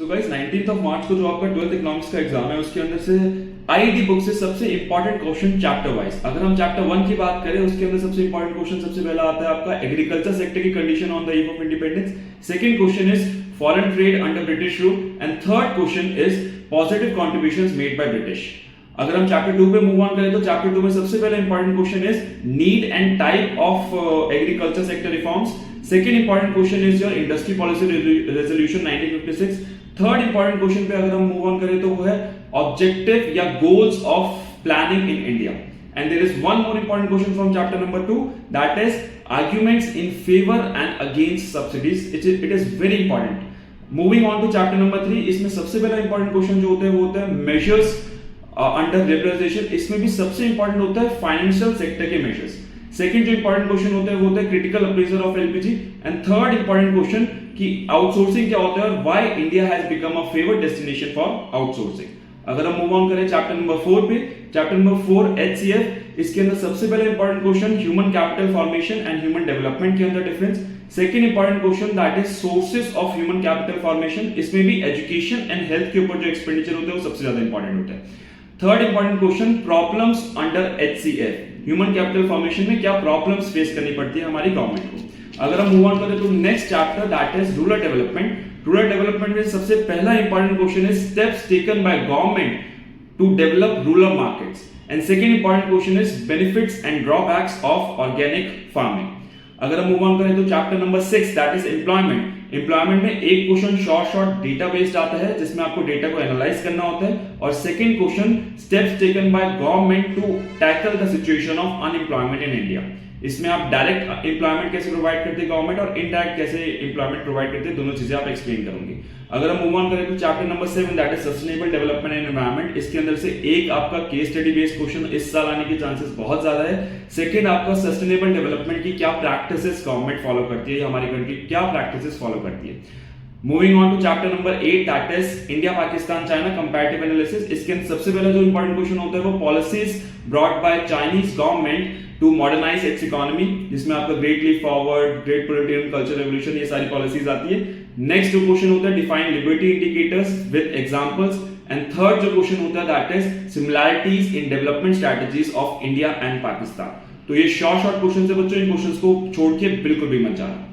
So guys 19th of March को जो आपका 12th इकोनॉमिक्स का एग्जाम है उसके अंदर से आईडी बुक से सबसे इंपॉर्टेंट क्वेश्चन चैप्टर वाइज, अगर हम चैप्टर 1 की बात करें उसके अंदर सबसे इंपॉर्टेंट क्वेश्चन सबसे पहला आता है आपका एग्रीकल्चर सेक्टर की condition on the eve of independence. Second question is foreign trade under British rule and third question is positive contributions made by British. अगर हम चैप्टर 2 पे मूव ऑन करें तो चैप्टर 2 में सबसे पहला important question is need and type of agriculture sector reforms. Second important question is your industry policy resolution 1956। Third important question पे अगर हम मूव ऑन करें तो वो है ऑब्जेक्टिव या goals of planning in India. And there is one more important question from chapter number 2 that is arguments in favour and against subsidies. It is very important. Moving on to chapter number 3, इसमें सबसे पहला important question जो होता है वो होता है measures under liberalisation. इसमें भी सबसे इंपॉर्टेंट होता है फाइनेंशियल सेक्टर के मेजर्स। सेकंड जो इंपॉर्टेंट क्वेश्चन होता है वो होता है critical appraisal of LPG. And third important question कि आउटसोर्सिंग क्या होता है और why India has become a favoured destination for outsourcing. अगर हम मूव ऑन करें चैप्टर नंबर 4 पे, चैप्टर नंबर 4 एचसीएफ, इसके अंदर सबसे पहले important question human capital formation and human development के अंदर difference. Second important question that is sources of human capital formation. इसमें भी एजुकेशन एंड हेल्थ के ऊपर जो एक्सपेंडिचर होता है वो सबसे ज्यादा इंपॉर्टेंट होता है। Third important question problems under HCF, human capital formation में क्या प्रॉब्लम्स फेस करनी पड़ती है हमारी गवर्नमेंट को। अगर हम मूव ऑन करें तो next chapter that is rural development. Rural development में सबसे पहला important question is steps taken by government to develop rural markets. And second important question is benefits and drawbacks of organic farming. अगर हम move on करें तो chapter number 6 that is employment. Employment में एक question short data based आता है जिसमें आपको डेटा को एनालाइज करना होता है, और second question steps taken by government to tackle the situation of unemployment in India. इसमें आप डायरेक्ट एम्प्लॉयमेंट कैसे प्रोवाइड करते हैं गवर्नमेंट और इनडायरेक्ट कैसे एम्प्लॉयमेंट प्रोवाइड करते हैं, दोनों चीजें आप एक्सप्लेन करूंगी। अगर हम मूव ऑन करें तो chapter number 7 that is sustainable development and environment. इसके अंदर से एक आपका केस स्टडी बेस्ड क्वेश्चन इस साल आने के चांसेस बहुत ज्यादा है। सेकंड आपका सस्टेनेबल डेवलपमेंट की क्या प्रैक्टिसेस गवर्नमेंट फॉलो करती है, हमारी कंट्री क्या प्रैक्टिसेस फॉलो करती है। Moving on to chapter number 8 that is India Pakistan China comparative analysis. इसके अंदर सबसे पहला जो इंपॉर्टेंट क्वेश्चन होता है वो policies brought by Chinese government to modernise its economy, जिसमें आपका great leap forward, great political culture revolution, ये सारी पॉलिसीज आती है। नेक्स्ट जो क्वेश्चन होता है define liberty indicators with examples. And third जो क्वेश्चन होता है that is similarities in development strategies of India and Pakistan. तो ये शॉर्ट क्वेश्चन है बच्चों, इन क्वेश्चंस को छोड़ के बिल्कुल भी मत जाना।